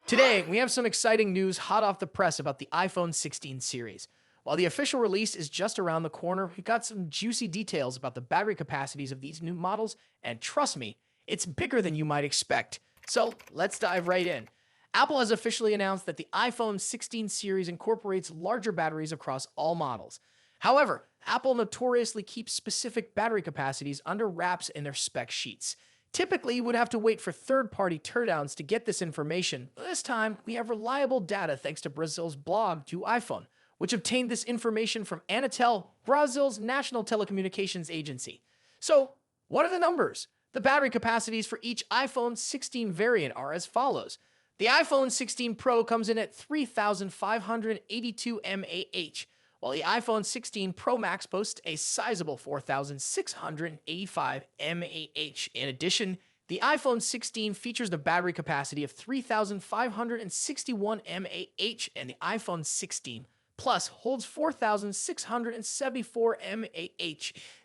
Today, we have some exciting news hot off the press about the iPhone 16 series. While the official release is just around the corner, we got some juicy details about the battery capacities of these new models, and trust me, it's bigger than you might expect. So let's dive right in. Apple has officially announced that the iPhone 16 series incorporates larger batteries across all models. However, Apple notoriously keeps specific battery capacities under wraps in their spec sheets. Typically, you would have to wait for third-party teardowns to get this information, but this time, we have reliable data thanks to Brazil's blog to iPhone, which obtained this information from Anatel, Brazil's national telecommunications agency. So, what are the numbers? The battery capacities for each iPhone 16 variant are as follows. The iPhone 16 Pro comes in at 3,582 mAh, while the iPhone 16 Pro Max boasts a sizable 4,685 mAh. In addition, the iPhone 16 features the battery capacity of 3,561 mAh, and the iPhone 16 Plus holds 4,674 mAh.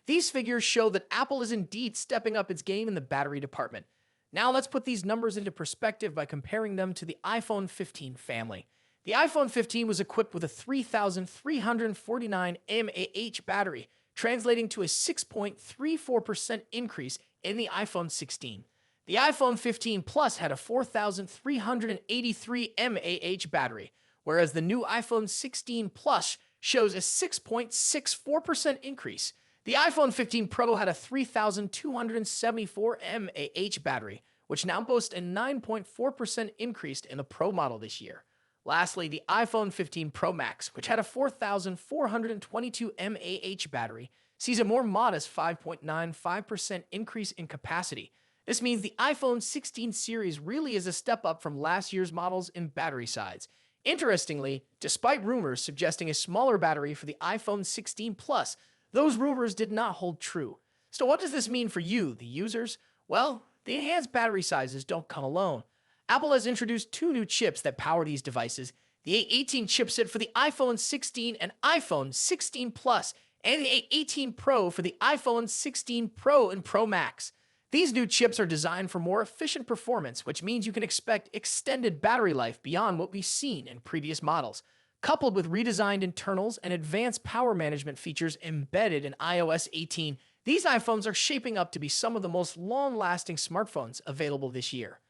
These figures show that Apple is indeed stepping up its game in the battery department. Now let's put these numbers into perspective by comparing them to the iPhone 15 family. The iPhone 15 was equipped with a 3,349 mAh battery, translating to a 6.34% increase in the iPhone 16. The iPhone 15 Plus had a 4,383 mAh battery, whereas the new iPhone 16 Plus shows a 6.64% increase. The iPhone 15 Pro had a 3,274 mAh battery, which now boasts a 9.4% increase in the Pro model this year. Lastly, the iPhone 15 Pro Max, which had a 4,422 mAh battery, sees a more modest 5.95% increase in capacity. This means the iPhone 16 series really is a step up from last year's models in battery size. Interestingly, despite rumors suggesting a smaller battery for the iPhone 16 Plus, those rumors did not hold true. So what does this mean for you, the users? Well, the enhanced battery sizes don't come alone. Apple has introduced two new chips that power these devices, the A18 chipset for the iPhone 16 and iPhone 16 Plus, and the A18 Pro for the iPhone 16 Pro and Pro Max. These new chips are designed for more efficient performance, which means you can expect extended battery life beyond what we've seen in previous models. Coupled with redesigned internals and advanced power management features embedded in iOS 18, these iPhones are shaping up to be some of the most long-lasting smartphones available this year.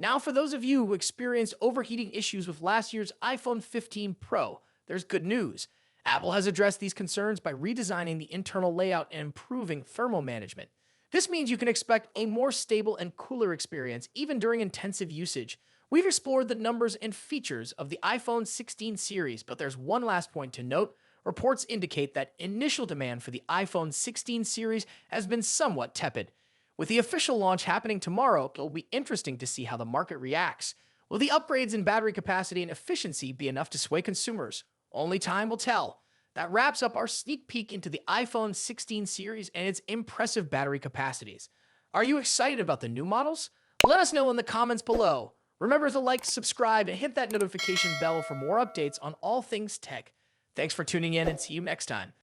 Now, for those of you who experienced overheating issues with last year's iPhone 15 Pro, there's good news. Apple has addressed these concerns by redesigning the internal layout and improving thermal management. This means you can expect a more stable and cooler experience even during intensive usage. We've explored the numbers and features of the iPhone 16 series, but there's one last point to note. Reports indicate that initial demand for the iPhone 16 series has been somewhat tepid. With the official launch happening tomorrow, it'll be interesting to see how the market reacts. Will the upgrades in battery capacity and efficiency be enough to sway consumers? Only time will tell. That wraps up our sneak peek into the iPhone 16 series and its impressive battery capacities. Are you excited about the new models? Let us know in the comments below. Remember to like, subscribe, and hit that notification bell for more updates on all things tech. Thanks for tuning in and see you next time.